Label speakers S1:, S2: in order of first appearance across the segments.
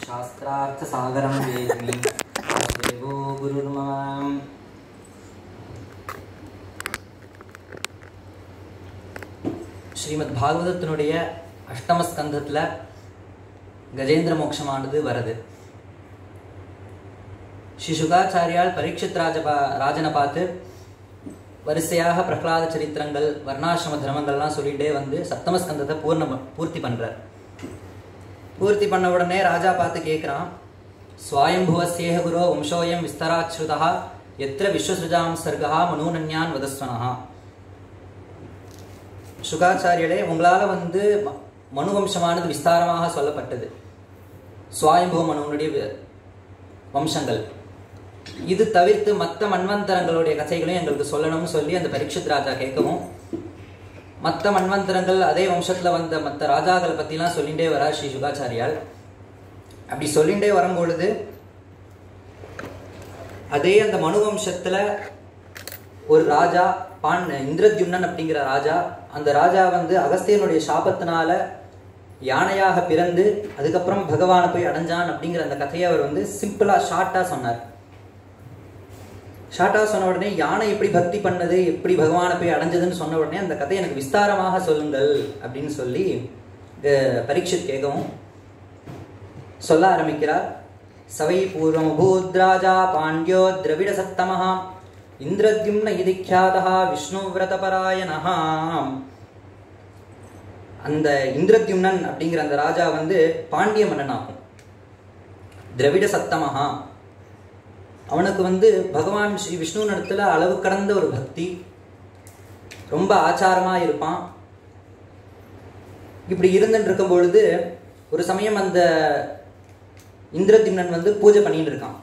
S1: शास्त्रार्थसागरं वेद्मि देवो गुरुर्मम. ஸ்ரீமத் பாகவதத்தினுடைய அஷ்டம ஸ்கந்தத்தில் கஜேந்திர மோட்சமானது வருது. ஸ்ரீ சுகாச்சாரியால் பரீட்சித் ராஜனை பார்த்து வரிசையாக பிரகலாத சரித்திரங்கள் வர்ணாசிரம தர்மங்கள்லாம் சொல்லிகிட்டே வந்து சப்தம ஸ்கந்தத்தை பூர்த்தி பண்ணுறார். பூர்த்தி பண்ண உடனே ராஜா பார்த்து கேட்குறான், ஸ்வாயம்புவஸ்யேஹ குரோ வம்சோயம் விஸ்தராச்ருதா எத்திர விஸ்வசுஜாம் சர்கா மனூனன்யான் வதஸ்வனஹா. சுகாச்சாரியரே, உங்களால் வந்து மனுவம்சமானது விஸ்தாரமாக சொல்லப்பட்டது, ஸ்வாயம்புவ மனுவனுடைய வம்சங்கள். இது தவிர்த்து மற்ற மன்வந்தரங்களுடைய கதைகளையும் எங்களுக்கு சொல்லணும்னு சொல்லி அந்த பரீட்சித் ராஜா கேட்கவும், மற்ற மன்வந்தரங்கள் அதே வம்சத்தில் வந்த மற்ற ராஜாக்களை பற்றிலாம் சொல்லிகிட்டே வரார் ஸ்ரீ சுகாச்சாரியால். அப்படி சொல்லிகிட்டே வரும்பொழுது அதே அந்த மனுவம்சத்தில் ஒரு ராஜா இந்திரத்யும்னன் அப்படிங்கிற ராஜா, அந்த ராஜா வந்து அகஸ்தியனுடைய சாபத்தினால யானையாக பிறந்து அதுக்கப்புறம் பகவானை போய் அடைஞ்சான் அப்படிங்கிற அந்த கதையை அவர் வந்து சிம்பிளாக ஷார்ட்டாக சொன்னார். ஷார்ட்டாக சொன்ன உடனே யானை எப்படி பக்தி பண்ணது, எப்படி பகவானை போய் அடைஞ்சதுன்னு சொன்ன உடனே அந்த கதையை எனக்கு விஸ்தாரமாக சொல்லுங்கள் அப்படின்னு சொல்லி பரீட்சித் கேட்கவும் சொல்ல ஆரம்பிக்கிறார். சவை பூர்வம் பூத்ராஜா பாண்டியோ திரவிட சத்தமஹா இந்திரத்யும்ன இதிக்யாதா விஷ்ணு விரதபராயணஹா. அந்த இந்திரத்யும்னன் அப்படிங்கிற அந்த ராஜா வந்து பாண்டிய மன்னன் ஆகும். திரவிட சத்தமஹா, அவனுக்கு வந்து பகவான் ஸ்ரீ விஷ்ணு இடத்துல அளவு கடந்த ஒரு பக்தி, ரொம்ப ஆச்சாரமாக இருப்பான். இப்படி இருந்துட்டு இருக்கும் பொழுது ஒரு சமயம் அந்த இந்திரத்யும்னன் வந்து பூஜை பண்ணிட்டு இருக்கான்.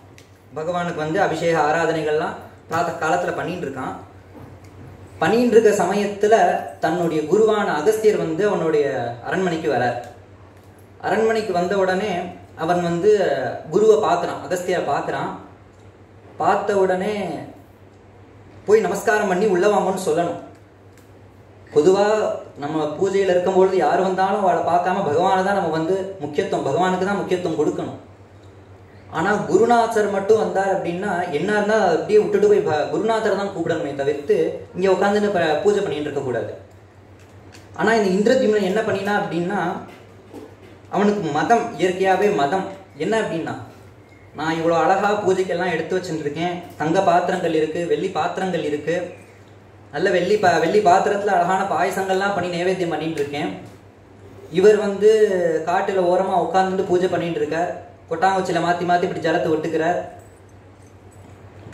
S1: பகவானுக்கு வந்து அபிஷேக ஆராதனைகள்லாம் பிராத்த காலத்தில் பண்ணிட்டு இருக்கான். பண்ணிட்டு இருக்க சமயத்தில் தன்னுடைய குருவான அகஸ்தியர் வந்து அவனுடைய அரண்மனைக்கு வரார். அரண்மனைக்கு வந்த உடனே அவன் வந்து குருவை பார்க்குறான், அகஸ்தியரை பார்க்குறான். பார்த்த உடனே போய் நமஸ்காரம் பண்ணி உள்ள வாங்கன்னு சொல்லணும். பொதுவாக நம்ம பூஜையில் இருக்கும்பொழுது யார் வந்தாலும் அவளை பார்க்காம பகவானை தான் நம்ம வந்து பகவானுக்கு தான் முக்கியத்துவம் கொடுக்கணும். ஆனால் குருநாதர் மட்டும் வந்தார் அப்படின்னா என்ன இருந்தால் அப்படியே விட்டுட்டு போய் குருநாதரை தான் கூப்பிடணுமே தவிர்த்து இங்கே உட்காந்துன்னு பூஜை பண்ணிட்டு இருக்கக்கூடாது. ஆனால் இந்த இந்திரத்யும்னன் என்ன பண்ணினா அப்படின்னா, அவனுக்கு மதம் இயற்கையாகவே மதம் என்ன அப்படின்னா, நான் இவ்வளோ அழகாக பூஜைக்கெல்லாம் எடுத்து வச்சுருக்கேன், தங்க பாத்திரங்கள் இருக்குது, வெள்ளி பாத்திரங்கள் இருக்குது, நல்ல வெள்ளி பாத்திரத்தில் அழகான பாயசங்கள்லாம் பண்ணி நைவேத்தியம் பண்ணிட்டு இருக்கேன். இவர் வந்து காட்டில் ஓரமாக உட்காந்துட்டு பூஜை பண்ணிட்டு இருக்கார். கொட்டாங்குச்சியில் மாற்றி மாற்றி இப்படி ஜலத்தை ஒட்டுக்கிறார்.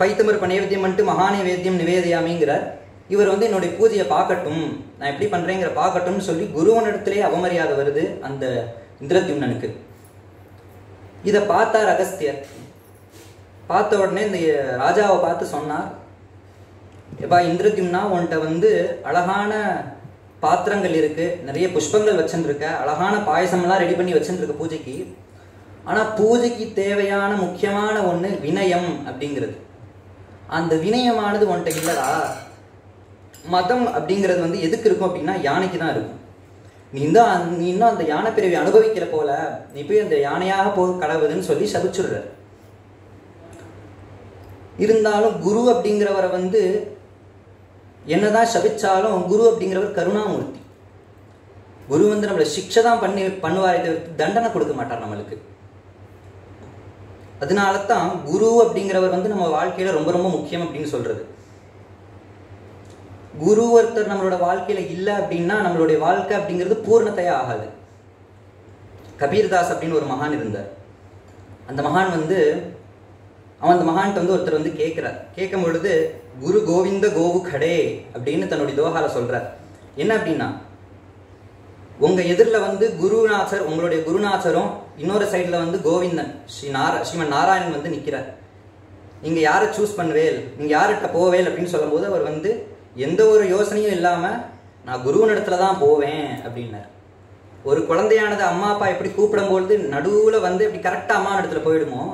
S1: பைத்தமர் நைவேத்தியம் பண்ணிட்டு மகாநைவேத்தியம் நிவேதியாமிங்கிறார். இவர் வந்து என்னுடைய பூஜையை பார்க்கட்டும், நான் எப்படி பண்ணுறேங்கிற பார்க்கட்டும்னு சொல்லி குருவனிடத்திலே அவமரியாதை வருது அந்த இந்திரத்யும்னனுக்கு. இதை பார்த்தார் அகஸ்தியர். பார்த்த உடனே இந்த ராஜாவை பார்த்து சொன்னார், எப்பா இந்திரத்யும்னா, உன்கிட்ட வந்து அழகான பாத்திரங்கள் இருக்குது, நிறைய புஷ்பங்கள் வச்சுருக்க, அழகான பாயசம்லாம் ரெடி பண்ணி வச்சுருக்க பூஜைக்கு. ஆனால் பூஜைக்கு தேவையான முக்கியமான ஒன்று வினயம் அப்படிங்கிறது. அந்த வினயமானது உன்கிட்ட இல்லடா. மதம் அப்படிங்கிறது வந்து எதுக்கு இருக்கும் அப்படின்னா யானைக்கு தான் இருக்கும். நீ இன்னும் அந்த யானை பிறவி அனுபவிக்கிற போல நீ போய் அந்த யானையாக போக கடவுதுன்னு சொல்லி சபிச்சுடுற. இருந்தாலும் குரு அப்படிங்கிறவரை வந்து என்னதான் சபிச்சாலும் குரு அப்படிங்கிறவர் கருணாமூர்த்தி. குரு வந்து நம்மளை சிக்ஷை தான் பண்ணுவாரே தவிர்த்து தண்டனை கொடுக்க மாட்டார் நம்மளுக்கு. அதனால தான் குரு அப்படிங்கிறவர் வந்து நம்ம வாழ்க்கையில ரொம்ப ரொம்ப முக்கியம் அப்படின்னு சொல்றது. குரு ஒருத்தர் நம்மளோட வாழ்க்கையில இல்லை அப்படின்னா நம்மளுடைய வாழ்க்கை அப்படிங்கிறது பூர்ணத்தையா ஆகாது. கபீர்தாஸ் அப்படின்னு ஒரு மகான் இருந்தார். அந்த மகான் வந்து அந்த மகான்கிட்ட வந்து ஒருத்தர் வந்து கேட்கும் பொழுது குரு கோவிந்த கோவு கடே அப்படின்னு தன்னுடைய தோகால சொல்றார். என்ன அப்படின்னா, உங்க எதிரில் வந்து குருநாதர், உங்களுடைய குருநாதரும் இன்னொரு சைடில் வந்து கோவிந்தன் ஸ்ரீமன் நாராயணன் வந்து நிற்கிறார். நீங்கள் யாரை சூஸ் பண்ணுவேல், நீங்கள் யார்கிட்ட போவேல் அப்படின்னு சொல்லும் போது அவர் வந்து எந்த ஒரு யோசனையும் இல்லாமல் நான் குருவின் இடத்துல தான் போவேன் அப்படின்னார். ஒரு குழந்தையானது அம்மா அப்பா எப்படி கூப்பிடும்பொழுது நடுவில் வந்து எப்படி கரெக்டாக அம்மா இடத்துல போயிடுமோ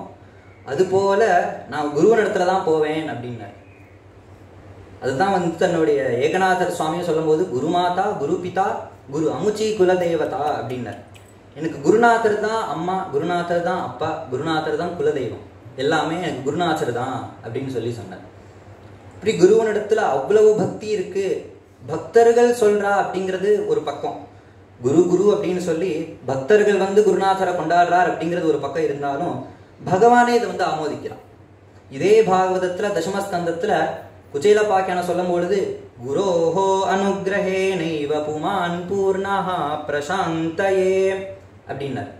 S1: அதுபோல் நான் குருவின் இடத்துல தான் போவேன் அப்படின்னார். அதுதான் வந்து தன்னுடைய ஏகநாதர் சுவாமியை சொல்லும் போது குருமாதா குரு பிதா குரு அமுச்சி குலதேவதா அப்படின்னார். எனக்கு குருநாதர் தான் அம்மா, குருநாதர் தான் அப்பா, குருநாதர் தான் குலதெய்வம், எல்லாமே எனக்கு குருநாதர் தான் அப்படின்னு சொல்லி சொன்னார். இப்படி குருவனிடத்துல அவ்வளவு பக்தி இருக்கு. பக்தர்கள் சொல்றா அப்படிங்கிறது ஒரு பக்கம், குரு குரு அப்படின்னு சொல்லி பக்தர்கள் வந்து குருநாதரை கொண்டாடுறார் அப்படிங்கிறது ஒரு பக்கம் இருந்தாலும் பகவானே இதை வந்து ஆமோதிக்கிறான். இதே பாகவதத்துல தசமஸ்கந்தத்துல குச்சேலோபாக்கியான சொல்லும் பொழுது குரோஹோ அனுகிரஹேணைவ புமான் பூர்ணஹா பிரசாந்தயே அப்படின்னார்.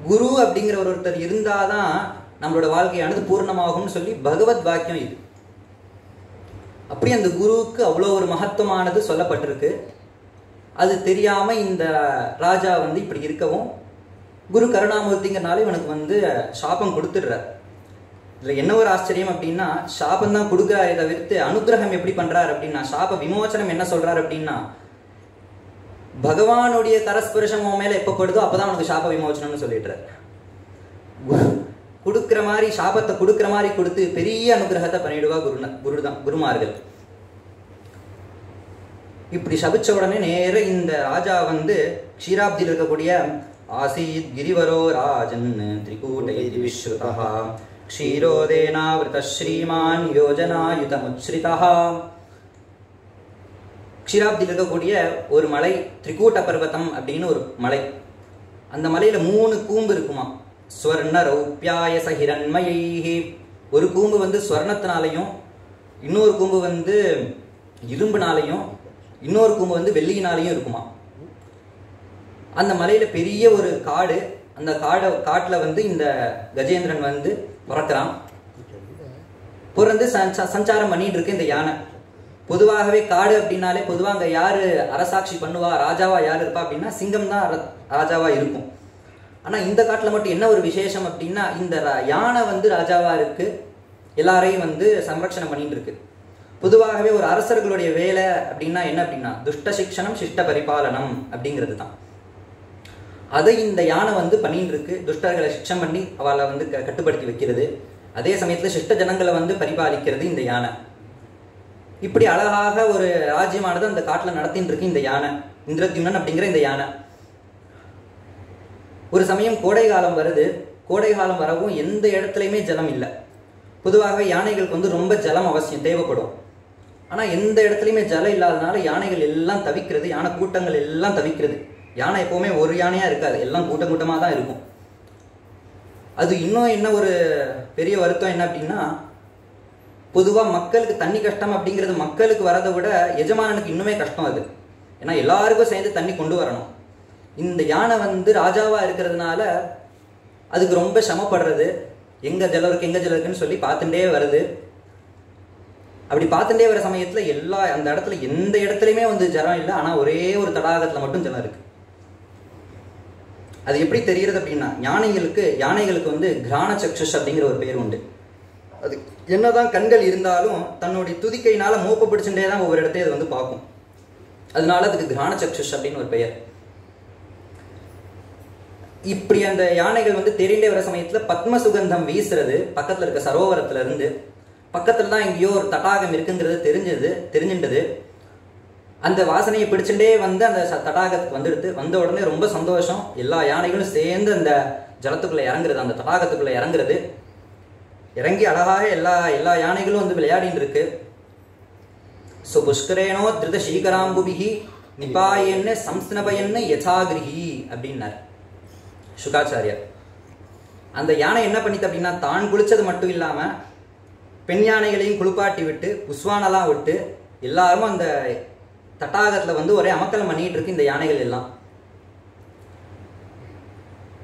S1: குரு அப்படிங்கிற ஒருத்தர் இருந்தாதான் நம்மளோட வாழ்க்கையானது பூர்ணமாகும்னு சொல்லி பகவத் வாக்கியம் இது. அப்படி அந்த குருவுக்கு அவ்வளோ ஒரு மகத்துவமானது சொல்லப்பட்டிருக்கு. அது தெரியாம இந்த ராஜா வந்து இப்படி இருக்கவும் குரு கருணாமூர்த்திங்கிறனால இவனுக்கு வந்து சாபம் கொடுத்துடுறார். இதுல என்ன ஒரு ஆச்சரியம் அப்படின்னா, சாபம் தான் கொடுக்குறாரே தவிர்த்து அனுகிரகம் எப்படி பண்றாரு அப்படின்னா, சாப விமோசனம் என்ன சொல்றாரு அப்படின்னா, பகவானுடைய கரஸ்பர்ஷம் உன் மேல எப்ப படுதோ அப்பதான் அவனுக்கு சாப விமோசனம்னு சொல்லிடுறாரு. கொடுக்குற மாதிரி சாபத்தை கொடுக்குற மாதிரி கொடுத்து பெரிய அனுகிரகத்தை பண்ணிடுவா குருமார்கள். இப்படி சபிச்ச உடனே நேர இந்த ராஜா வந்து க்ஷீராப்தியில் இருக்கக்கூடிய ஆசீத் கிரிவரோ ராஜன் திரிகூடை விஸ்ருதா க்ஷீரோதேனாவிருத ஸ்ரீமான் யோஜனாயுதமுச்ரிதா. க்ஷீராப்தியில் இருக்கக்கூடிய ஒரு மலை திரிகூட்ட பர்வதம் அப்படின்னு ஒரு மலை. அந்த மலையில 3 கூம்பு இருக்குமா. ஸ்வர்ண ரௌப்யாய சஹிரண்மயைஹி. ஒரு கூம்பு வந்து ஸ்வர்ணத்தினாலையும், இன்னொரு கூம்பு வந்து இரும்புனாலையும், இன்னொரு கூம்பு வந்து வெள்ளியினாலையும் இருக்குமா. அந்த மலையில பெரிய ஒரு காடு. அந்த காட்டுல வந்து இந்த கஜேந்திரன் வந்து பிறக்கிறான். பிறந்து சஞ்சாரம் பண்ணிட்டு இருக்கு இந்த யானை. பொதுவாகவே காடு அப்படின்னாலே பொதுவாக அங்க யாரு அரசாட்சி பண்ணுவா, ராஜாவா யாரு இருப்பா அப்படின்னா சிங்கம் தான் ராஜாவா இருக்கும். ஆனா இந்த காட்டுல மட்டும் என்ன ஒரு விசேஷம் அப்படின்னா, இந்த யானை வந்து ராஜாவா இருக்கு, எல்லாரையும் வந்து சம்ரட்சணம் பண்ணிட்டு இருக்கு. பொதுவாகவே ஒரு அரசர்களுடைய வேலை அப்படின்னா என்ன அப்படின்னா, துஷ்ட சிக்ஷனம் சிஷ்ட பரிபாலனம் அப்படிங்கிறது தான். அதை இந்த யானை வந்து பண்ணிட்டு இருக்கு. துஷ்டர்களை சிக்ஷம் பண்ணி அவளை வந்து கட்டுப்படுத்தி வைக்கிறது, அதே சமயத்துல சிஷ்ட ஜனங்களை வந்து பரிபாலிக்கிறது இந்த யானை. இப்படி அழகாக ஒரு ராஜ்யமானது அந்த காட்டுல நடத்திட்டு இருக்கு இந்த யானை, இந்திரத்யும்னன் அப்படிங்கிற இந்த யானை. ஒரு சமயம் கோடை காலம் வருது. கோடை காலம் வரவும் எந்த இடத்துலையுமே ஜலம் இல்லை. பொதுவாகவே யானைகளுக்கு வந்து ரொம்ப ஜலம் அவசியம் தேவைப்படும். ஆனா எந்த இடத்துலையுமே ஜலம் இல்லாதனால யானைகள் எல்லாம் தவிக்கிறது, யானை கூட்டங்கள் எல்லாம் தவிக்கிறது. யானை எப்பவுமே ஒரு யானையா இருக்காது, எல்லாம் கூட்டம் கூட்டமா தான் இருக்கும். அது இன்னும் என்ன ஒரு பெரிய வருத்தம் என்ன அப்படின்னா, பொதுவா மக்களுக்கு தண்ணி கஷ்டம் அப்படிங்கிறது மக்களுக்கு வரதை விட எஜமானனுக்கு இன்னுமே கஷ்டம் அது. ஏன்னா எல்லாருக்கும் சேர்ந்து தண்ணி கொண்டு வரணும். இந்த யானை வந்து ராஜாவா இருக்கிறதுனால அதுக்கு ரொம்ப சிரமப்படுறது. எங்க ஜலம் இருக்கு எங்க ஜலம் இருக்குன்னு சொல்லி பார்த்துட்டே வருது. அப்படி பார்த்துட்டே வர சமயத்துல அந்த இடத்துல எந்த இடத்துலையுமே வந்து ஜலம் இல்லை. ஆனா ஒரே ஒரு தடாகத்துல மட்டும் ஜலம் இருக்கு. அது எப்படி தெரிகிறது அப்படின்னா, யானைகளுக்கு வந்து கிராண சக்ஷுஷ் அப்படிங்கிற ஒரு பேர் உண்டு. அது என்னதான் கண்கள் இருந்தாலும் தன்னுடைய துதிக்கையினால மூப்ப பிடிச்சுட்டே தான் ஒவ்வொரு இடத்தையும் அது வந்து பார்க்கும். அதனால அதுக்கு கிராண சக்ஷுஷ் அப்படின்னு ஒரு பெயர். இப்படி அந்த யானைகள் வந்து தெரிந்தே வர சமயத்துல பத்ம சுகந்தம் வீசுறது பக்கத்துல இருக்க சரோவரத்துல இருந்து. பக்கத்துல தான் எங்கேயோ ஒரு தடாகம் இருக்குங்கிறது தெரிஞ்சின்றது. அந்த வாசனையை பிடிச்சுட்டே வந்து அந்த தடாகத்துக்கு வந்துடுது. வந்த உடனே ரொம்ப சந்தோஷம். எல்லா யானைகளும் சேர்ந்து அந்த ஜலத்துக்குள்ள இறங்குறது, அந்த தடாகத்துக்குள்ள இறங்குறது. இறங்கி அழகாக எல்லா யானைகளும் வந்து விளையாடிட்டு இருக்கு. புஷ்கரேனோ திருத சீகராம்புபிகி நிபாயன்னு சம்ஸ்னபயன்னு யசாகிரிஹி அப்படின்னார் சுகாச்சாரியார். அந்த யானை என்ன பண்ணிட்டு அப்படின்னா, தான் குளிச்சது மட்டும் இல்லாம பெண் யானைகளையும் குளிப்பாட்டி விட்டு புஷ்வானெல்லாம் விட்டு எல்லாரும் அந்த தட்டாகத்துல வந்து ஒரே அமக்கலம் பண்ணிட்டு இருக்கு இந்த யானைகள் எல்லாம்.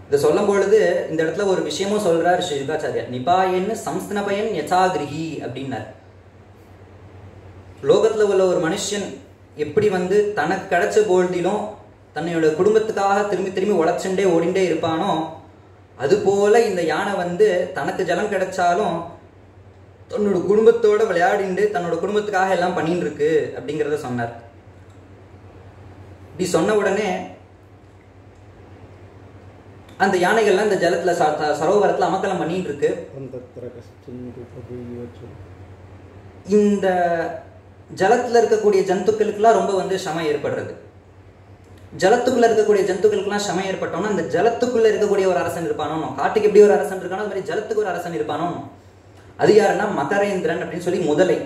S1: இதை சொல்லும் பொழுது இந்த இடத்துல ஒரு விஷயமும் சொல்றாரு ஸ்ரீ சுகாச்சாரியார். நிபாயன்னு சம்ஸ்னபயன் யசாகிரிஹி அப்படின்னார். லோகத்துல உள்ள ஒரு மனுஷன் எப்படி வந்து தனக்கு கிடைச்ச போல்திலும் தன்னையோட குடும்பத்துக்காக திரும்பி உழைச்சுட்டே ஓடிண்டே இருப்பானோ, அது போல இந்த யானை வந்து தனக்கு ஜலம் கிடைச்சாலும் தன்னோட குடும்பத்தோட விளையாடிண்டு தன்னோட குடும்பத்துக்காக எல்லாம் பண்ணிட்டு இருக்கு அப்படிங்கிறத சொன்னார். இப்படி சொன்ன உடனே அந்த யானைகள்லாம் இந்த ஜலத்துல சரோவரத்துல அமக்கலம் பண்ணிட்டு இருக்கு. இந்த ஜலத்துல இருக்கக்கூடிய ஜந்துக்களுக்கெல்லாம் ரொம்ப வந்து சிரமம் ஏற்படுறது. ஜலத்துக்குள்ள இருக்கக்கூடிய ஜந்துக்களுக்கெல்லாம் சமயம் ஏற்பட்டோம்னா அந்த ஜலத்துக்குள்ள இருக்கக்கூடிய ஒரு அரசன் இருப்பானோ, காட்டுக்கு எப்படி ஒரு அரசன் இருக்கானோ அது மாதிரி ஜலத்துக்கு ஒரு அரசன் இருப்பானோ. அது யாருன்னா மகரேந்திரன் அப்படின்னு சொல்லி முதலை.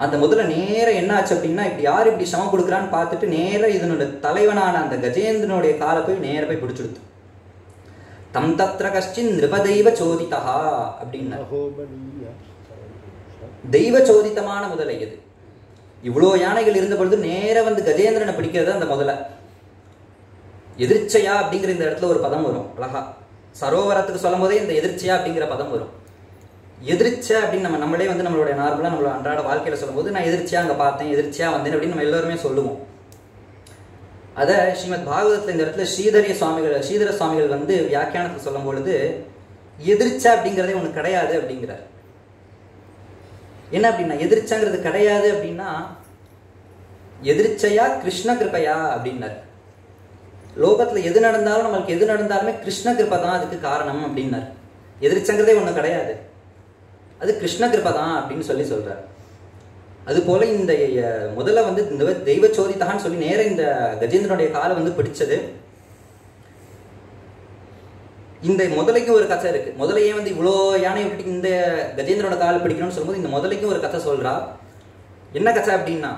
S1: அந்த முதல்ல நேர என்ன ஆச்சு அப்படின்னா, இப்படி யார் இப்படி சமம் கொடுக்குறான்னு பார்த்துட்டு நேர இதனோட தலைவனான அந்த கஜேந்திரனுடைய காலை போய் நேர போய் பிடிச்சுடுத்து. தம் தத்ர கஷ்டின் நிருபதெய்வ சோதிதா அப்படின்னா, தெய்வ சோதித்தமான முதலை இது. இவ்வளோ யானைகள் இருந்த பொழுது நேர வந்து கஜேந்திரனை பிடிக்கிறது அந்த முதலை. எதிர்ச்சையா அப்படிங்கிற இந்த இடத்துல ஒரு பதம் வரும் அழகா. சரோவரத்துக்கு சொல்லும் போதே இந்த எதிர்ச்சையா அப்படிங்கிற பதம் வரும். எதிர்ச்சை அப்படின்னு நம்மளே வந்து நம்மளுடைய நார்மலா நம்மளோட அன்றாட வாழ்க்கையில சொல்லும் போது நான் எதிர்ச்சியா அங்க பார்த்தேன், எதிர்ச்சியா வந்தேன் அப்படின்னு நம்ம எல்லாருமே சொல்லுவோம். அத ஸ்ரீமத் பாகவதத்துல இந்த இடத்துல ஸ்ரீதர சுவாமிகள் வந்து வியாக்கியானத்துல சொல்லும் பொழுது எதிர்ச்சை அப்படிங்கிறதே ஒண்ணு கிடையாது அப்படிங்கிறார். என்ன அப்படின்னா எதிர்ச்சங்கிறது கிடையாது அப்படின்னா எதிர்ச்சையா கிருஷ்ண கிருபையா அப்படின்னாரு. லோகத்துல எது நடந்தாலும் நம்மளுக்கு எது நடந்தாலுமே கிருஷ்ண கிருபை தான் அதுக்கு காரணம் அப்படின்னாரு. எதிர்ச்சங்கிறதே ஒண்ணு கிடையாது, அது கிருஷ்ண கிருபை தான் அப்படின்னு சொல்றார். அது போல இந்த முதல்ல வந்து இந்த தெய்வ சோதித்தான்னு சொல்லி நேர இந்த கஜேந்திரனுடைய காலை வந்து பிடிச்சது. இந்த முதலைக்கும் ஒரு கதை இருக்கு. முதலையே வந்து இவ்வளோ யானை விட்டு இந்த கஜேந்திரனோட காலை பிடிக்கணும்னு சொல்லும்போது இந்த முதலைக்கும் ஒரு கதை சொல்றா. என்ன கதை அப்படின்னா,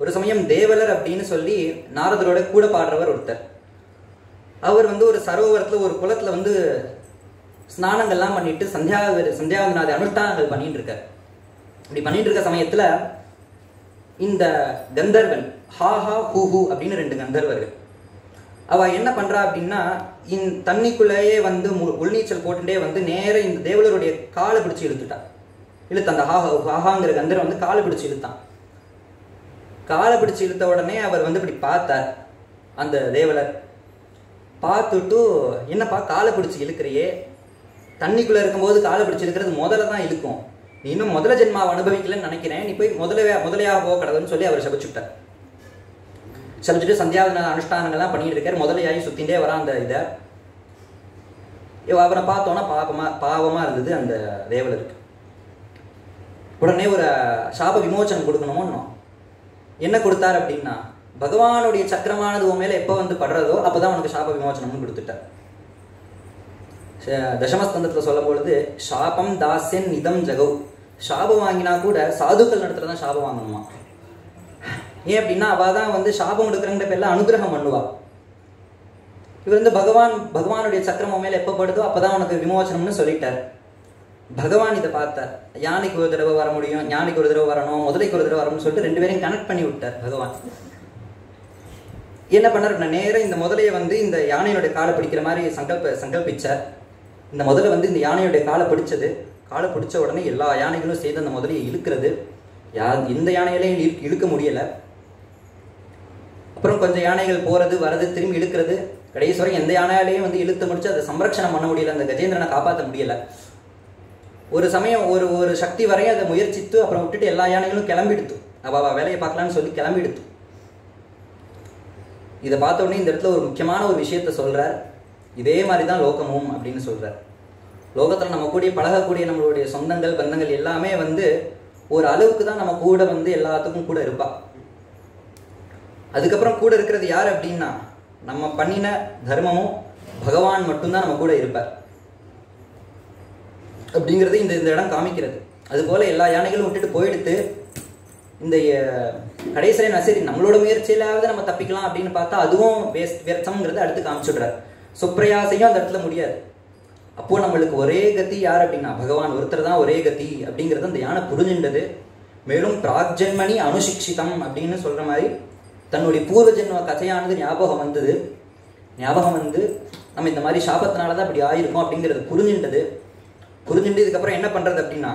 S1: ஒரு சமயம் தேவலர் அப்படின்னு சொல்லி நாரதரோட கூட பாடுறவர் ஒருத்தர். அவர் வந்து ஒரு சரோவரத்துல ஒரு குளத்துல வந்து ஸ்நானங்கள்லாம் பண்ணிட்டு சந்தியாவந்தனாதி அனுஷ்டானங்கள் பண்ணிட்டு இருக்கார். இப்படி பண்ணிட்டு இருக்க சமயத்துல இந்த கந்தர்வன் ஹாஹா ஹூஹூ அப்படின்னு 2 கந்தர்வர்கள், அவ என்ன பண்றா அப்படின்னா தண்ணிக்குள்ளேயே வந்து உள்நீச்சல் போட்டுட்டே வந்து நேர இந்த தேவலருடைய காலை பிடிச்சு இழுத்துட்டா. அந்த ஹாஹாங்கிற கந்தர் வந்து காலை பிடிச்சு இழுத்தான். காலை பிடிச்சு இழுத்த உடனே அவர் வந்து இப்படி பார்த்தார். அந்த தேவலர் பார்த்துட்டு, என்னப்பா காலை பிடிச்சு இழுக்கிறையே, தண்ணிக்குள்ள இருக்கும்போது காலை பிடிச்சு இழுக்கிறது முதல்ல தான் இழுக்கும், நீ இன்னும் முதல ஜென்மாவை அனுபவிக்கலன்னு நினைக்கிறேன், நீ போய் முதலையாக போக கடவுன்னு சொல்லி அவர் சபிச்சுட்டார். சபிச்சுட்டு சந்தியாவந்தன அனுஷ்டானங்கள்லாம் பண்ணிட்டு இருக்காரு. முதலையாகி சுத்தின்றே வரா அந்த இதை. அவரை பார்த்தோன்னா பாவமா இருந்தது அந்த தேவலருக்கு. உடனே ஒரு சாப விமோச்சனம் கொடுக்கணுமோ. என்ன கொடுத்தார் அப்படின்னா, பகவானுடைய சக்கரமானது உன் மேல எப்ப வந்து படுறதோ அப்பதான் உனக்கு சாப விமோச்சனம்னு கொடுத்துட்டார். தசமஸ்கந்தத்துல சொல்லும் பொழுது சாபம் தாஸ்யன் நிதம் ஜகவ், சாபம் வாங்கினா கூட சாதுக்கள் நடத்துறதான் சாபம் வாங்கணுமா. ஏன் அப்படின்னா அவ தான் வந்து சாபம் கொடுக்குறங்கிற பேர்ல அனுகிரகம் பண்ணுவா. இவர் வந்து பகவானுடைய சக்கரம் மேல எப்ப படுதோ அப்பதான் உனக்கு விமோச்சனம்னு சொல்லிட்டார். பகவான் இதை பார்த்தார். யானைக்கு ஒரு தடவை வர முடியும், ஞானிக்கு ஒரு தடவை வரணும், முதலைக்கு ஒரு தடவை வரணும்னு சொல்லிட்டு 2 பேரையும் கனெக்ட் பண்ணி விட்டார் பகவான். என்ன பண்ணார், நேரம் இந்த முதலையை வந்து இந்த யானையோட காலை பிடிக்கிற மாதிரி சங்கல்பிச்சார். இந்த முதலை வந்து இந்த யானையோட காலை பிடிச்சது. காலை பிடிச்ச உடனே எல்லா யானைகளும் சேர்ந்து அந்த முதலையை இழுக்கிறது. எந்த யானைகளையும் இழுக்க முடியல. அப்புறம் கொஞ்சம் யானைகள் போறது வரது திரும்பி இழுக்கிறது. கடைசி வரை எந்த யானையாலையும் வந்து இழுத்து முடிச்சு அதை சம்ரட்சணம் பண்ண முடியல, அந்த கஜேந்திரனை காப்பாற்ற முடியல. ஒரு சமயம் ஒரு சக்தி வரையும் அதை முயற்சித்து அப்புறம் விட்டுட்டு எல்லா யானைகளும் கிளம்பிடுத்து. அவ வேலையை பார்க்கலான்னு சொல்லி கிளம்பிடுத்து. இதை பார்த்த உடனே இந்த இடத்துல ஒரு முக்கியமான ஒரு விஷயத்த சொல்றார். இதே மாதிரிதான் லோகமும் அப்படின்னு சொல்றார். லோகத்துல நம்ம கூட பழகக்கூடிய நம்மளுடைய சொந்தங்கள் பந்தங்கள் எல்லாமே வந்து ஒரு அளவுக்கு தான் நம்ம கூட வந்து எல்லாத்துக்கும் கூட இருப்பா. அதுக்கப்புறம் கூட இருக்கிறது யார் அப்படின்னா, நம்ம பண்ணின தர்மமும் பகவான் மட்டும்தான் நம்ம கூட இருப்பார் அப்படிங்கிறது இந்த இடம் காமிக்கிறது. அது போல எல்லா யானைகளும் விட்டுட்டு போயிடுத்து. இந்த கடைசியில சரி நம்மளோட முயற்சியிலாவது நம்ம தப்பிக்கலாம் அப்படின்னு பார்த்தா அதுவும் வியர்த்தம்ங்கிறது அடுத்து காமிச்சுடுறார். சுப்ரயாசையும் அந்த இடத்துல முடியாது. அப்போ நம்மளுக்கு ஒரே கதி யார் அப்படின்னா பகவான் ஒருத்தர் தான் ஒரே கதி அப்படிங்கிறது அந்த யானை புரிஞ்சின்றது. மேலும் பிராக்ஜன்மணி அனுசிக்ஷிதம் அப்படின்னு சொல்ற மாதிரி தன்னுடைய பூர்வ ஜென்ம கதையானது ஞாபகம் வந்து நம்ம இந்த மாதிரி சாபத்தினாலதான் இப்படி ஆயிருக்கோம் அப்படிங்கிறது புரிஞ்சின்றது. இதுக்கப்புறம் என்ன பண்றது அப்படின்னா,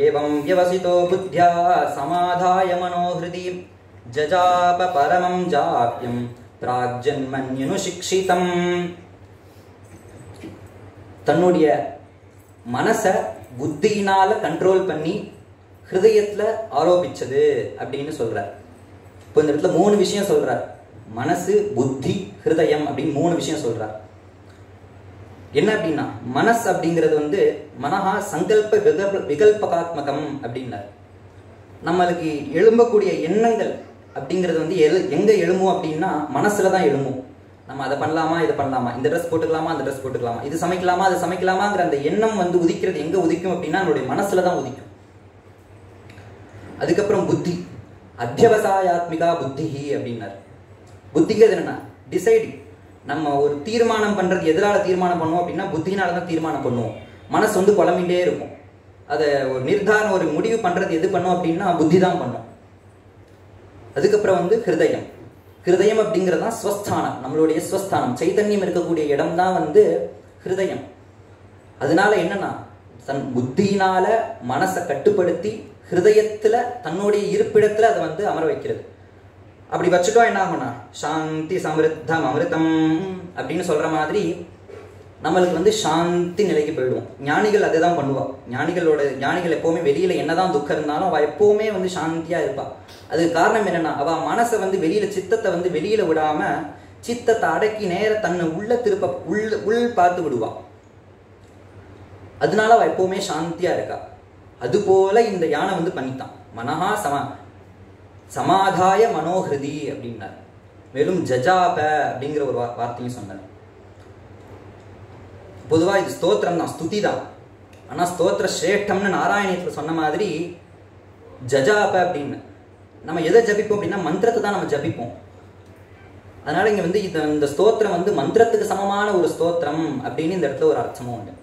S1: ஏவம் வியவசிதோ புத்தியா சமாதாய மனோஹிருதி ஜஜாப பரமம் ஜாப்யம் பிராக்ஜன்மன்யனுசிக்ஷிதம். தன்னுடைய மனசை புத்தியினால கண்ட்ரோல் பண்ணி ஹிருதயத்துல ஆரோபிச்சது அப்படின்னு சொல்றார். இப்போ இந்த இடத்துல 3 விஷயம் சொல்றார். மனசு, புத்தி, ஹிருதயம் அப்படின்னு 3 விஷயம் சொல்றார். என்ன அப்படின்னா, மனசு அப்படிங்கிறது வந்து மனஹா சங்கல்ப விகல்பகாத்மகம் அப்படின்னார். நம்மளுக்கு எழும்பக்கூடிய எண்ணங்கள் அப்படிங்கிறது வந்து எங்க எழுமும் அப்படின்னா மனசுல தான் எழுமும். நம்ம அதை பண்ணலாமா, இதை பண்ணலாமா, இந்த ட்ரெஸ் போட்டுக்கலாமா, அந்த ட்ரெஸ் போட்டுக்கலாமா, இது சமைக்கலாமா, அது சமைக்கலாமாங்கிற அந்த எண்ணம் வந்து உதிக்கிறது எங்க உதிக்கும் அப்படின்னா நம்மளுடைய மனசுல தான் உதிக்கும். அதுக்கப்புறம் புத்தி, அத்தியவசாயாத்மிகா புத்தி அப்படின்னாரு. புத்திங்கிறது என்னன்னா டிசைடிங். நம்ம ஒரு தீர்மானம் பண்றது எதிரால தீர்மானம் பண்ணுவோம் அப்படின்னா புத்தினால தான் தீர்மானம் பண்ணுவோம். மனசு வந்து குழம்பிட்டே இருக்கும். அதை ஒரு நிர்தாரணம் ஒரு முடிவு பண்றது எது பண்ணும் அப்படின்னா புத்தி தான் பண்ணும். அதுக்கப்புறம் வந்து ஹிருதயம். ஹிருதயம் அப்படிங்கிறது தான் ஸ்வஸ்தானம், நம்மளுடைய ஸ்வஸ்தானம், சைத்தன்யம் இருக்கக்கூடிய இடம் தான் வந்து ஹிருதயம். அதனால என்னன்னா தன் புத்தியினால மனசை கட்டுப்படுத்தி ஹிருதயத்துல தன்னுடைய இருப்பிடத்துல அதை வந்து அமர வைக்கிறது. அப்படி வச்சுட்டோம் என்ன ஆகும்னா சாந்தி சமிருத்தம் அமிர்தம் அப்படின்னு சொல்ற மாதிரி நம்மளுக்கு வந்து சாந்தி நிலைக்கு போயிடுவோம். ஞானிகள் அதுதான் பண்ணுவா. ஞானிகள் எப்பவுமே வெளியில என்னதான் துக்கம் இருந்தாலும் அவ எப்பவுமே வந்து சாந்தியா இருப்பா. அதுக்கு காரணம் என்னன்னா அவ மனசை வந்து வெளியில சித்தத்தை வந்து வெளியில விடாம சித்தத்தை அடக்கி நேர தன்னை உள்ள திருப்ப உள் பார்த்து விடுவா. அதனால அவ எப்பவுமே சாந்தியா இருக்கா. அது போல இந்த யானை வந்து பண்ணித்தான். மனஹா சமாதாய மனோஹிருதி அப்படின்னார். மேலும் ஜஜாப அப்படிங்கிற ஒரு வார்த்தையும் சொன்னார். பொதுவா இது ஸ்தோத்திரம் தான், ஸ்துதி தான். ஆனா ஸ்தோத்திர சிரேஷ்டம்னு நாராயணியத்துல சொன்ன மாதிரி ஜஜாப அப்படின்னு நம்ம எதை ஜபிப்போம் அப்படின்னா மந்திரத்தை தான் நம்ம ஜபிப்போம். அதனால இங்க வந்து இந்த ஸ்தோத்திரம் வந்து மந்திரத்துக்கு சமமான ஒரு ஸ்தோத்திரம் அப்படின்னு இந்த இடத்துல ஒரு அர்த்தமும் உண்டு.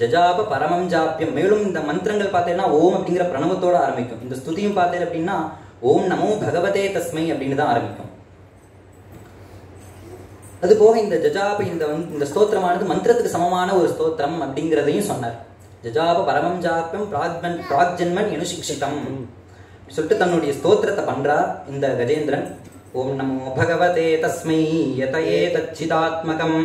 S1: ஜஜாப பரமம் ஜாப்பியம். மேலும் இந்த மந்திரங்கள் பார்த்தீங்கன்னா ஓம் அப்படிங்கிற பிரணவத்தோட ஆரம்பிக்கும். இந்த ஸ்துதியும் பார்த்தேன் அப்படின்னா ஓம் நமோ பகவதே தஸ்மை அப்படின்னு தான் ஆரம்பிக்கும். அது போக இந்த ஜஜாப இந்த ஸ்தோத்திரமானது மந்திரத்துக்கு சமமான ஒரு ஸ்தோத்திரம் அப்படிங்கிறதையும் சொன்னார். ஜஜாப பரமம் ஜாப்பியம் பிராக்ஜன்மன் எனுசிக்ஷிதம் சொல்லிட்டு தன்னுடைய ஸ்தோத்திரத்தை பண்றார் இந்த கஜேந்திரன். ஓம் நமோ பகவதே தஸ்மை யதயே தச்சிதாத்மகம்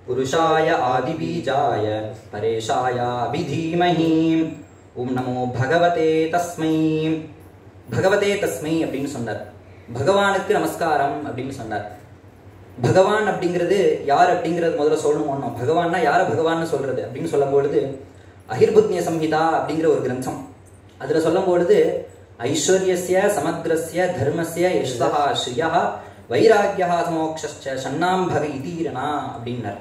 S1: புருஷாய ஆதிபீஜாய பரேஷாய அபிதீமஹி. ஓம் நமோ பகவதே தஸ்மை. பகவதே தஸ்மை அப்படின்னு சொன்னார். பகவானுக்கு நமஸ்காரம் அப்படின்னு சொன்னார். பகவான் அப்படிங்கிறது யார் அப்படிங்கிறது முதல்ல சொல்லணும். ஒன்றும் பகவான்னா யார பகவான்னு சொல்றது அப்படின்னு சொல்லும் பொழுது அஹிர்புத்ய சம்ஹிதா அப்படிங்கிற ஒரு கிரந்தம் அதுல சொல்லும் பொழுது ஐஸ்வர்யஸ்ய சமக்ரஸ்ய தர்மஸ்ய யஷ்தா ஸ்ரீயா வைராக்கியா சமோக்ஷ சன்னாம் பக இதீரணா அப்படின்னார்.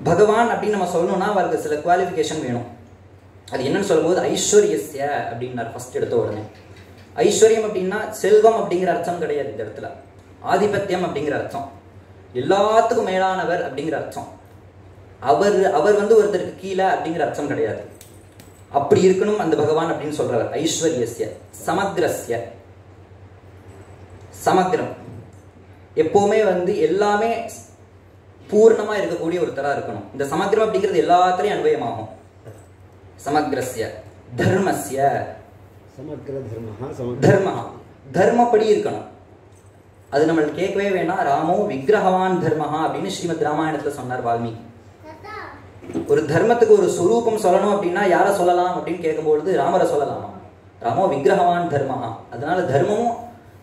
S1: பகவான் அப்படின்னு நம்ம சொல்லணும்னா அவருக்கு சில குவாலிஃபிகேஷன் வேணும். அது என்னன்னு சொல்லும்போது ஐஸ்வர்யஸ்ய அப்படின்னார். ஃபர்ஸ்ட் எடுத்த உடனே ஐஸ்வர்யம் அப்படின்னா செல்வம் அப்படிங்கிற அர்த்தம் கிடையாது. இந்த இடத்துல ஆதிபத்தியம் அப்படிங்கிற அர்த்தம், எல்லாத்துக்கும் மேலானவர் அப்படிங்கிற அர்த்தம். அவர் வந்து ஒருத்தருக்கு கீழே அப்படிங்கிற அர்த்தம் கிடையாது. அப்படி இருக்கணும் அந்த பகவான் அப்படின்னு சொல்றவர். ஐஸ்வர்யஸ்ய சமக்ரஸ்ய, சமக்ரம் எப்பவுமே வந்து எல்லாமே பூர்ணமா இருக்கக்கூடிய ஒருத்தரா இருக்கணும். இந்த சமக்ரம் அப்படிங்கிறது எல்லாத்திலையும் அன்வயமாகும். சமக்ரஸ்ய தர்மஸ்ய, தர்ம தர்மப்படி இருக்கணும். அது நம்மளுக்கு கேட்கவே வேணாம். ராமோ விக்கிரகவான் தர்மஹா அப்படின்னு ஸ்ரீமத் ராமாயணத்துல சொன்னார் வால்மீகி. ஒரு தர்மத்துக்கு ஒரு சுரூபம் சொல்லணும் அப்படின்னா யாரை சொல்லலாம் அப்படின்னு கேட்கும்பொழுது ராமரை சொல்லலாம். ராமோ விக்கிரகவான் தர்மஹா. அதனால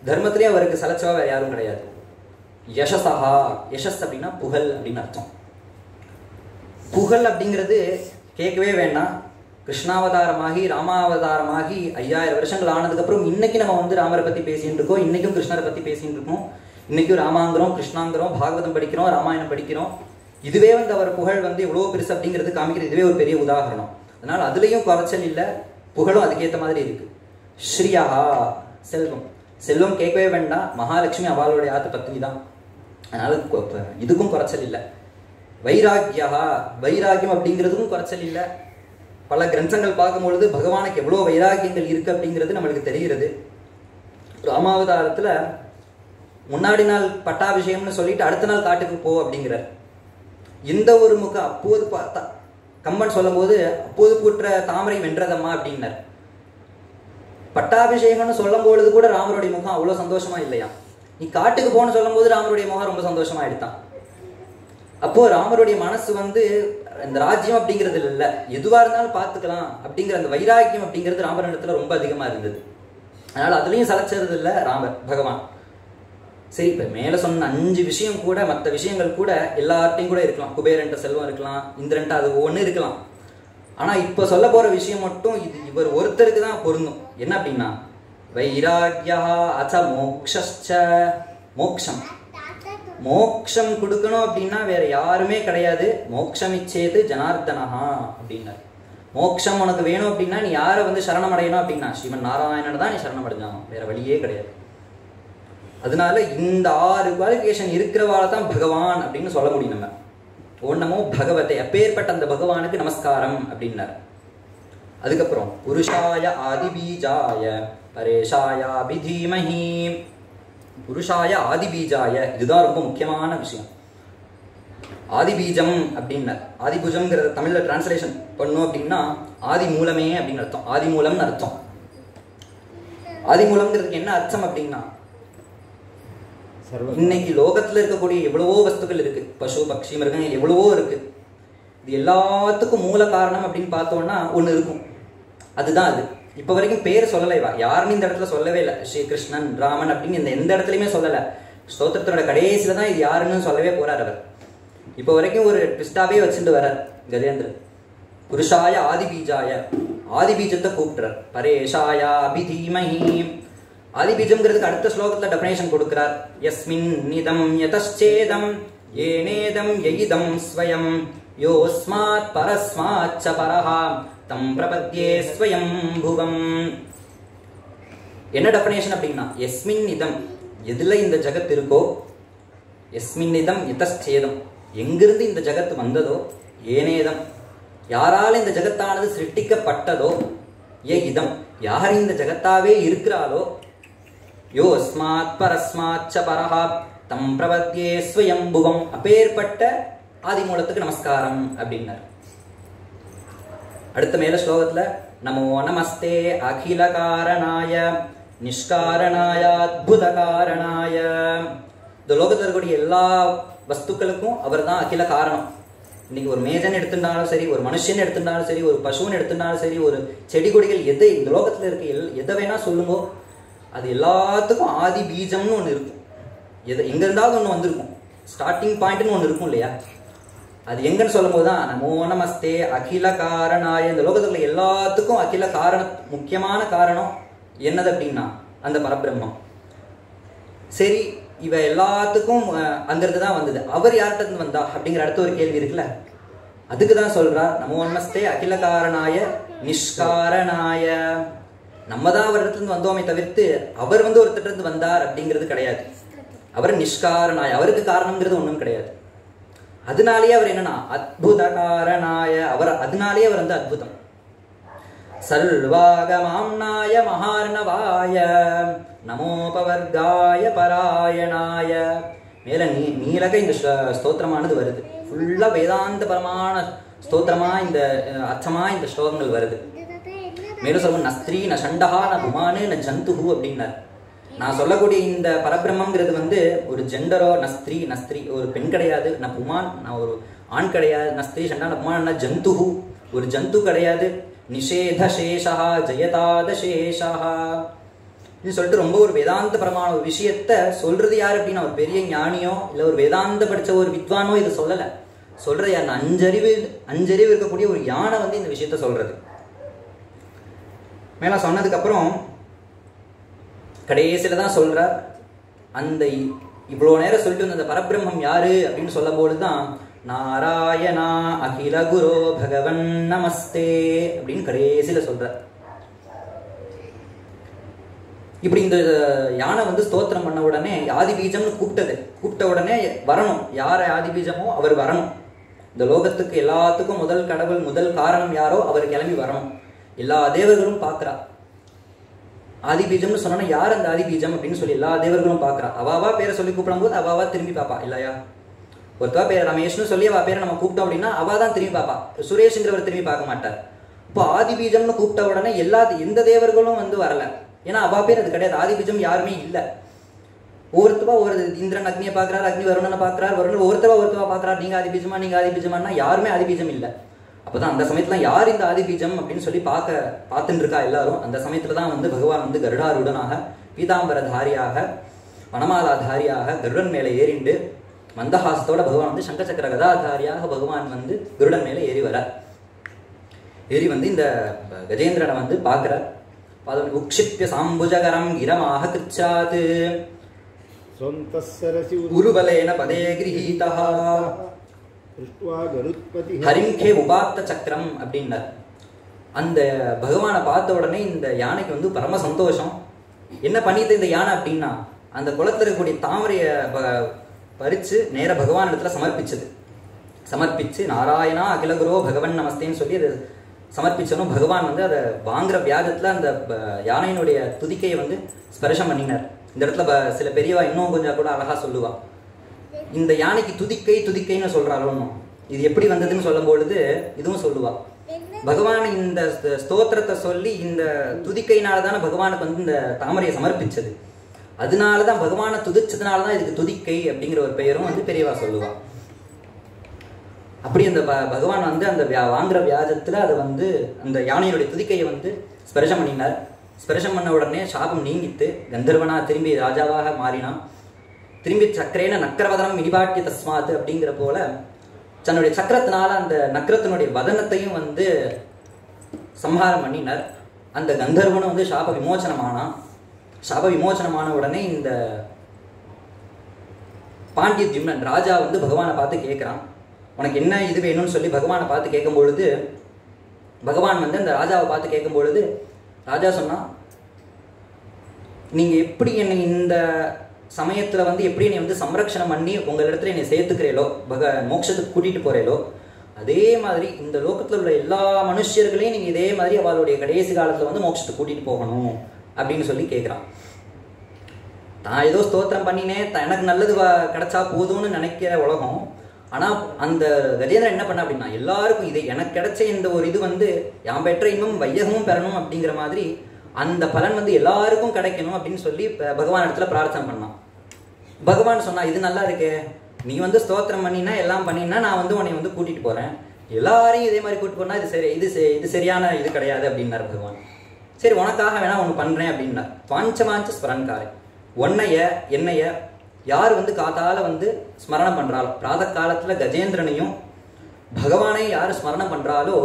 S1: தர்மத்திலே அவருக்கு சலச்சவா வேற யாரும் கிடையாது. யசசஹா, யசஸ் அப்படின்னா புகழ் அப்படின்னு அர்த்தம். புகழ் அப்படிங்கிறது கேட்கவே வேண்டாம். கிருஷ்ணாவதாரமாகி ராமாவதாரமாகி 5000 வருஷங்கள் ஆனதுக்கு அப்புறம் இன்னைக்கு நம்ம வந்து ராமரை பத்தி பேசிட்டு இருக்கோம். இன்னைக்கும் கிருஷ்ணரை பத்தி பேசிட்டு இருக்கோம். இன்னைக்கும் ராமாங்கிறோம், கிருஷ்ணாங்கிறோம், பாகவதம் படிக்கிறோம், ராமாயணம் படிக்கிறோம். இதுவே வந்து அவர் புகழ் வந்து எவ்வளவு பெருசு அப்படிங்கிறது காமிக்கிறது. இதுவே ஒரு பெரிய உதாரணம். அதனால அதுலயும் குறைச்சல் இல்லை, புகழும் அதுக்கேற்ற மாதிரி இருக்கு. ஸ்ரீயா செல்வம், செல்வம் கேட்கவே வேண்டாம். மகாலட்சுமி அவளுடைய ஆத்து பத்னி தான். அதனால இதுக்கும் குறைச்சல் இல்லை. வைராக்கியா, வைராக்கியம் அப்படிங்கிறதுக்கும் குறைச்சல் இல்லை. பல கிரந்தங்கள் பார்க்கும்பொழுது பகவானுக்கு எவ்வளோ வைராக்கியங்கள் இருக்கு அப்படிங்கிறது நம்மளுக்கு தெரிகிறது. ராமாவதாரத்துல முன்னாடி நாள் பட்டாபிஷேகம்னு சொல்லிட்டு அடுத்த நாள் காட்டுக்கு போ அப்படிங்கிறார். எந்த ஒரு முகம் அப்போது கம்பன் சொல்லும் போது அப்போது கூற்ற தாமரை வென்றதம்மா அப்படின்னார். பட்டாபிஷேகம்னு சொல்லும் பொழுது கூட ராமருடைய முகம் அவ்வளவு சந்தோஷமா இல்லையா. நீ காட்டுக்கு போன்னு சொல்லும் போது ராமருடைய முகம் ரொம்ப சந்தோஷமா எடுத்தான். அப்போ ராமருடைய மனசு வந்து இந்த ராஜ்யம் அப்படிங்கிறது இல்ல, எதுவா இருந்தாலும் பார்த்துக்கலாம் அப்படிங்கிற அந்த வைராக்கியம் அப்படிங்கிறது ராமரிடத்துல ரொம்ப அதிகமா இருந்தது. அதனால அதுலயும் சலைச்சது இல்லை பகவான். சரி, இப்ப மேல சொன்ன 5 விஷயம் கூட மற்ற விஷயங்கள் கூட எல்லார்ட்டையும் கூட இருக்கலாம். குபேரன்ட்ட செல்வம் இருக்கலாம், இந்திரன்ட்ட அது ஒண்ணு இருக்கலாம். ஆனா இப்ப சொல்ல போற விஷயம் மட்டும் இவர் ஒருத்தருக்கு தான் பொருந்தும். என்ன அப்படின்னா வைராக்யா அத மோக்ஷஸ்ச. மோக்ஷம், மோக்ஷம் கொடுக்கணும் அப்படின்னா வேற யாருமே கிடையாது. மோக்ஷமிச்சேது ஜனார்தனஹா அப்படின்னார். மோக்ஷம் உனக்கு வேணும் அப்படின்னா நீ யாரை வந்து சரணம் அடையணும் அப்படின்னா ஸ்ரீமன் நாராயணன் தான் நீ சரணம் அடைஞ்சாலும், வேற வழியே கிடையாது. அதனால இந்த 6 குவாலிஃபிகேஷன் இருக்கிறவால தான் பகவான் அப்படின்னு சொல்ல முடியும் நம்ம. ஓம் நமோ பகவதே, அப்பேற்பட்ட அந்த பகவானுக்கு நமஸ்காரம் அப்படின்னார். அதுக்கப்புறம் புருஷாய ஆதிபீஜாய பரேஷாயாபிதீமஹி. புருஷாய ஆதிபீஜாய, இதுதான் ரொம்ப முக்கியமான விஷயம். ஆதிபீஜம் அப்படின்னார். ஆதிபூஜம்ங்கிறத தமிழ்ல டிரான்ஸ்லேஷன் பண்ணோம் அப்படின்னா ஆதி மூலமே அப்படின்னு அர்த்தம். ஆதி மூலம்னு அர்த்தம். ஆதி மூலம்ங்கிறதுக்கு என்ன அர்த்தம் அப்படின்னா, இன்னைக்கு லோகத்துல இருக்கக்கூடிய எவ்வளவோ வஸ்துக்கள் இருக்கு, பசு பக்ஷி மிருகங்கள் எவ்வளவோ இருக்கு. இது எல்லாத்துக்கும் மூல காரணம் அப்படின்னு பார்த்தோம்னா ஒண்ணு இருக்கும், அதுதான் அது. இப்ப வரைக்கும் பேர் சொல்லலைவா, யாருன்னு இந்த இடத்துல சொல்லவே இல்லை. ஸ்ரீ கிருஷ்ணன் ராமன் அப்படின்னு இந்த எந்த இடத்துலயுமே சொல்லல. ஸ்தோத்திரத்தோட கடைசியில தான் இது யாருன்னு சொல்லவே போறார் அவர். இப்ப வரைக்கும் ஒரு ட்விஸ்டாவே வச்சுட்டு வர்றார் கஜேந்திரன். புருஷாய ஆதிபீஜாய, ஆதிபீஜத்தை கூப்பிட்டுறார். பரேஷாயா அபிதீமஹி. ஆதிபீஜம்ங்கிறதுக்கு அடுத்த ஸ்லோகத்துல டெஃபினேஷன் கொடுக்கிறார். யஸ்மின் நிதம் யதச்சேதம் ஏனேதம் யயிதம் ஸ்வயம் யோஸ்மாத் பரஸ்மாச்ச பரஹா தம் பிரபத்யே ஸ்வயம் புவம். என்ன டெஃபினேஷன் அப்படின்னா, யஸ்மின் நிதம், எதுல இந்த ஜகத் இருக்கோ, யஸ்மின் நிதம் யதச்சேதம், எங்கிருந்து இந்த ஜகத் வந்ததோ, ஏனேதம், யாரால இந்த ஜகத்தானது சிருஷ்டிக்கப்பட்டதோ, ஏ இதம், யார் இந்த ஜகத்தாவே இருக்கிறாளோ, யோ அஸ்மாத் பரஸ்மாச்ச பரஹா தம் பிரபத்யே ஸ்வயம் புவம், அப்பேற்பட்ட ஆதிமூலத்துக்கு நமஸ்காரம் அப்படின்னார். அடுத்த மேல ஸ்லோகத்துல நமோ நமஸ்தே அகில காரணாய நிஷ்காரணாய அத்புத காரணாய. இந்த லோகத்தில் இருக்கக்கூடிய எல்லா வஸ்துக்களுக்கும் அவர் தான் அகில காரணம். இன்னைக்கு ஒரு மேஜன் எடுத்துட்டாலும் சரி, ஒரு மனுஷன் எடுத்துட்டாலும் சரி, ஒரு பசுன்னு எடுத்துட்டாலும் சரி, ஒரு செடி கொடிகள் எதை இந்த லோகத்துல இருக்க எதை வேணா சொல்லுங்கோ, அது எல்லாத்துக்கும் ஆதி பீஜம்னு ஒன்று இருக்கும். எங்க இருந்தாலும் ஒன்று வந்திருக்கும், ஸ்டார்டிங் பாயிண்ட்னு ஒன்று இருக்கும் இல்லையா. அது எங்கன்னு சொல்லும் போதுதான் நமோ நமஸ்தே அகில காரணாய. இந்த லோகத்துல எல்லாத்துக்கும் அகில காரணம், முக்கியமான காரணம் என்னது அப்படின்னா அந்த பரபிரம்மம். சரி, இவ எல்லாத்துக்கும் அங்கிருந்து தான் வந்தது, அவர் யார்கிட்ட இருந்து வந்தா அப்படிங்கிற அடுத்த ஒரு கேள்வி இருக்குல்ல, அதுக்குதான் சொல்றா நமோ நமஸ்தே அகில காரணாய நிஷ்காரணாய. நம்ம தான் அவர் இடத்துல இருந்து வந்தோமே தவிர்த்து அவர் வந்து ஒருத்தர் இருந்து வந்தார் அப்படிங்கிறது கிடையாது. அவர் நிஷ்காரணாய, அவருக்கு காரணம்ங்கிறது ஒன்றும் கிடையாது. அதனாலேயே அவர் என்னன்னா அத்புத காரணாய, அவர் அதனாலேயே அவர் வந்து அத்புதம். சர்வாகமாம்னாய மகார்ணவாய நமோபவர்காய பராயணாய. மேல நீலக இந்த ஸ்தோத்திரமானது வருது, ஃபுல்லா வேதாந்த பரமான ஸ்தோத்திரமா இந்த அர்த்தமா இந்த ஸ்லோகங்கள் வருது. மேலும் சொல்லுவோம் நஸ்திரீ ந சண்டஹா ந புமானு ந ஜந்துஹு அப்படின்னார். நான் சொல்லக்கூடிய இந்த பரபிரம்மங்கிறது வந்து ஒரு ஜெண்டரோ, நஸ்திரீ நஸ்திரீ ஒரு பெண் கிடையாது, நான் புமான் நான் ஒரு ஆண் கிடையாது, நஸ்திரீ சண்டா ந புமான் ஜந்துஹு ஒரு ஜந்து கிடையாது, நிஷேத சேஷா ஜெயதாத சேஷா சொல்லிட்டு ரொம்ப ஒரு வேதாந்த பரமான ஒரு விஷயத்த சொல்றது யாரு அப்படின்னா ஒரு பெரிய ஞானியோ இல்ல ஒரு வேதாந்த படிச்ச ஒரு வித்வானோ இதை சொல்லல. சொல்றது யாருன்னா அஞ்சறிவு இருக்கக்கூடிய ஒரு யானை வந்து இந்த விஷயத்த சொல்றது. மேல சொன்னதுக்கு அப்புறம் கடைசியில தான் சொல்றார், அந்த இவ்வளவு நேரம் சொல்லிட்டு வந்த அந்த பரபிரம்மம் யாரு அப்படின்னு சொல்லும் போதுதான் நாராயணா அகில குரு பகவன் நமஸ்தே அப்படின்னு கடைசியில சொல்ற. இப்படி இந்த யானை வந்து ஸ்தோத்திரம் பண்ண உடனே ஆதி பீஜம்னு கூப்பிட்ட உடனே வரணும், யார ஆதி பீஜமோ அவர் வரணும். இந்த லோகத்துக்கு எல்லாத்துக்கும் முதல் கடவுள் முதல் காரணம் யாரோ அவர் கிளம்பி வரணும். எல்லா தேவர்களும் பார்க்கிறா. ஆதி பீஜம்னு சொன்னா யார் அந்த ஆதி பீஜம் அப்படின்னு சொல்லி எல்லா தேவர்களும் பார்க்கிறா. அவாவா பேரை சொல்லி கூப்பிடும் போது அவாவா திரும்பி பாப்பா இல்லையா. ஒருத்தவா பேர் ரமேஷ்னு சொல்லி அவ பேரை நம்ம கூப்பிட்டோம் அப்படின்னா அவா தான் திரும்பி பார்ப்பா, சுரேஷ்ங்கிறவர் திரும்பி பார்க்க மாட்டார். இப்போ ஆதி பீஜம்னு கூப்பிட்ட உடனே எந்த தேவர்களும் வந்து வரல, ஏன்னா அவா பேர் அது கிடையாது. ஆதி பீஜம் யாருமே இல்லை. ஒவ்வொருத்தவா ஒரு இந்திரன் அக்னியை பார்க்கிறார், அக்னி வருணனை பார்க்கிறார், வருணன் ஒருத்தவா பார்க்கிறார், நீங்க ஆதி பீஜமா நீங்க ஆதி பீஜமானா யாருமே ஆதி பீஜம் இல்லை. அப்பதான் அந்த சமயத்துல யார் இந்த ஆதி பீஜம் அப்படின்னு சொல்லி பார்த்துட்டு இருக்கா எல்லாரும். அந்த சமயத்துலதான் வந்து பகவான் வந்து கருடாரூடனாக பீதாம்பர தாரியாக வனமாலா தாரியாக கருடன் மேல ஏறிண்டு மந்தஹாசத்தோட பகவான் வந்து சங்கச்சக்கர கதாதாரியாக பகவான் வந்து கருடன் மேல ஏறி வர. ஏறி வந்து இந்த கஜேந்திரனை வந்து பார்க்கிறார். உக்ஷிப்ய சாம்புஜகரம் கிரமாக கிருச்சாத் உருபலேன பதே கிரஹீதஹ ஹரிங்கே உபாத்த சக்கரம் அப்படின்னார். அந்த பகவானை பார்த்த உடனே இந்த யானைக்கு வந்து பரம சந்தோஷம். என்ன பண்ணிட்டு இந்த யானை அப்படின்னா, அந்த குளத்துல இருக்கக்கூடிய தாமரைய பறிச்சு நேர பகவான் இடத்துல சமர்ப்பிச்சு நாராயணா அகிலகுரோ பகவன் நமஸ்தேன்னு சொல்லி அதை சமர்ப்பிச்சனும் பகவான் வந்து அதை வாங்குற வியாஜத்துல அந்த யானையினுடைய துதிக்கையை வந்து ஸ்பர்ஷம் பண்ணினார். இந்த இடத்துல சில பெரியவா இன்னும் கொஞ்சம் கூட அழகா சொல்லுவா, இந்த யானைக்கு துதிக்கைன்னு சொல்றாளோ, இது எப்படி வந்ததுன்னு சொல்லும் பொழுது இதுவும் சொல்லுவா. பகவான் இந்த ஸ்தோத்திரத்தை சொல்லி இந்த துதிக்கையினாலதானே பகவானுக்கு வந்து இந்த தாமரையை சமர்ப்பிச்சது. அதனாலதான் பகவானை துதிச்சதுனாலதான் இதுக்கு துதிக்கை அப்படிங்கிற ஒரு பெயரும் வந்து பெரியவா சொல்லுவா. அப்படி அந்த பகவான் வந்து அந்த வாங்குற வியாஜத்துல அதை வந்து அந்த யானையுடைய துதிக்கையை வந்து ஸ்பர்ஷம் பண்ணினார். ஸ்பர்ஷம் பண்ண உடனே சாபம் நீங்கித்து கந்தர்வனா திரும்பி ராஜாவாக மாறினான். திரும்பி சக்கரேன நக்கரவதனம் இடிபாட்டிய தஸ்மாத் அப்படிங்கிற போல தன்னுடைய சக்கரத்தினால அந்த நக்கரத்தினுடைய வதனத்தையும் வந்து சம்ஹாரம் பண்ணினார். அந்த கந்தர்வனும் வந்து சாப விமோச்சனமானான். சாப விமோச்சனமான உடனே இந்த பாண்டியத்யும்னன் ராஜா வந்து பகவானை பார்த்து கேட்கிறான், உனக்கு என்ன இது வேணும்னு சொல்லி பகவானை பார்த்து கேட்கும் பொழுது, பகவான் வந்து அந்த ராஜாவை பார்த்து கேட்கும் பொழுது ராஜா சொன்னா, நீங்க எப்படி என்னை இந்த சமயத்துல வந்து எப்படி என்னை வந்து சம்ரக்ஷணம் பண்ணி உங்களிடத்துல என்னை சேர்த்துக்கிறீங்களோ, மோட்சத்துக்கு கூட்டிட்டு போறீங்களோ, அதே மாதிரி இந்த லோகத்துல உள்ள எல்லா மனுஷர்களையும் நீங்க இதே மாதிரி அவளுடைய கடைசி காலத்துல வந்து மோட்சத்துக்கு கூட்டிட்டு போகணும் அப்படின்னு சொல்லி கேட்கிறான். தான் ஏதோ ஸ்தோத்திரம் பண்ணினேன், எனக்கு நல்லது கிடைச்சா போதும்னு நினைக்கிற உலகம். ஆனா அந்த கஜேந்திரன் என்ன பண்ண அப்படின்னா, எல்லாருக்கும் இது எனக்கு கிடைச்ச இந்த ஒரு இது வந்து யான் பெற்ற இன்னும் வையகமும் பெறணும் அப்படிங்கிற மாதிரி அந்த பலன் வந்து எல்லாருக்கும் கிடைக்கணும் அப்படின்னு சொல்லி பகவான் இடத்துல பிரார்த்தனை பண்ணான். பகவான் சொன்னா, இது நல்லா இருக்கே, நீ வந்து ஸ்தோத்திரம் பண்ணினா எல்லாம் பண்ணினா நான் வந்து உன்னை வந்து கூட்டிட்டு போறேன், எல்லாரையும் இதே மாதிரி கூட்டிட்டு போனா இது சரி, இது சரியான இது கிடையாது அப்படின்னாரு பகவான். சரி உனக்காக வேணா ஒன்று பண்றேன் அப்படின்னா, வாஞ்ச ஸ்மரன்காரை என்னைய யார் வந்து காத்தால வந்து ஸ்மரணம் பண்றாளோ, பிராத காலத்துல கஜேந்திரனையும் பகவானையும் யார் ஸ்மரணம் பண்றாளோ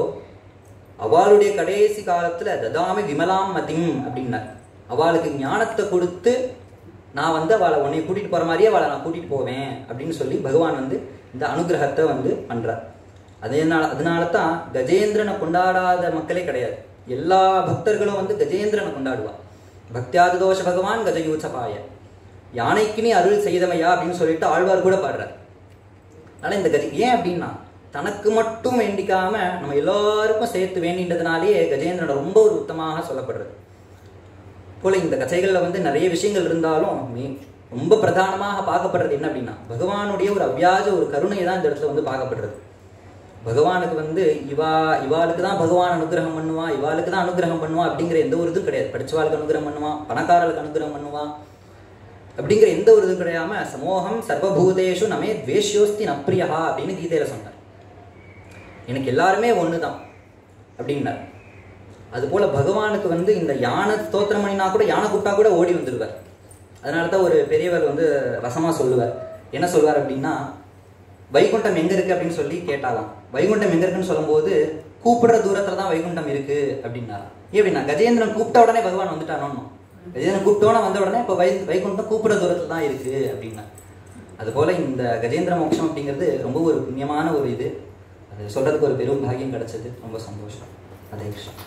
S1: அவளுடைய கடைசி காலத்துல ததாமி விமலாம் மதிம் அப்படின்னார். அவளுக்கு ஞானத்தை கொடுத்து நான் வந்து அவளை உன்னை கூட்டிட்டு போற மாதிரியே அவளை நான் கூட்டிட்டு போவேன் அப்படின்னு சொல்லி பகவான் வந்து இந்த அனுகிரகத்தை வந்து பண்றார். அதனால தான் கஜேந்திரனை கொண்டாடாத மக்களே கிடையாது. எல்லா பக்தர்களும் வந்து கஜேந்திரனை கொண்டாடுவா. பக்தியாது தோஷ பகவான் கஜயூச்சபாய, யானைக்கு நீ அருள் செய்தமையா அப்படின்னு சொல்லிட்டு ஆழ்வார் கூட பாடுறார். அதனால இந்த ஏன் அப்படின்னா, தனக்கு மட்டும் வேண்டிக்காம நம்ம எல்லாருக்கும் சேர்த்து வேண்டின்றதுனாலேயே கஜேந்திரன் ரொம்ப ஒரு உத்தமாக சொல்லப்படுறது போல. இந்த கதைகள்ல வந்து நிறைய விஷயங்கள் இருந்தாலும் ரொம்ப பிரதானமாக பார்க்கப்படுறது என்ன அப்படின்னா, பகவானுடைய ஒரு அவ்வியாஜ ஒரு கருணை தான் இந்த இடத்துல வந்து பார்க்கப்படுறது. பகவானுக்கு வந்து இவாளுக்கு தான் பகவான் அனுகிரகம் பண்ணுவான், இவாளுக்கு தான் அனுகிரகம் பண்ணுவான் அப்படிங்கிற எந்த ஒரு இதுவும் கிடையாது. படிச்சவாளுக்கு அனுகிரகம் பண்ணுவான், பணக்காரர்களுக்கு அனுகிரகம் பண்ணுவான் அப்படிங்கிற எந்த ஒரு இதுவும் கிடையாம சமோகம் சர்வபூதேஷு நமே துவேஷ்யோஸ்தி நப்ரியா அப்படின்னு கீதையில சொன்னார். எனக்கு எல்லாருமே ஒண்ணுதான் அப்படின்னார். அது போல பகவானுக்கு வந்து இந்த யானை ஸ்தோத்திரம் பண்ணினா கூட, யானை கூப்பிட்டா கூட ஓடி வந்துடுவார். அதனாலதான் ஒரு பெரியவர் வந்து ரசமா சொல்லுவார். என்ன சொல்வார் அப்படின்னா, வைகுண்டம் எங்க இருக்கு அப்படின்னு சொல்லி கேட்டாலாம். வைகுண்டம் எங்க இருக்குன்னு சொல்லும் போது, கூப்பிடுற தூரத்துலதான் வைகுண்டம் இருக்கு அப்படின்னாராம். எப்படின்னா, கஜேந்திரன் கூப்பிட்ட உடனே பகவான் வந்துட்டானோ, கஜேந்திரன் கூப்பிட்டோன்னா வந்த உடனே இப்ப வைகுண்டம் கூப்பிடுற தூரத்துல தான் இருக்கு அப்படின்னா. அது போல இந்த கஜேந்திர மோட்சம் அப்படிங்கிறது ரொம்ப ஒரு புண்ணியமான ஒரு இது. அது சொல்றதுக்கு ஒரு பெரும் பாக்கியம் கிடைச்சது. ரொம்ப சந்தோஷம். அதே விஷயம்.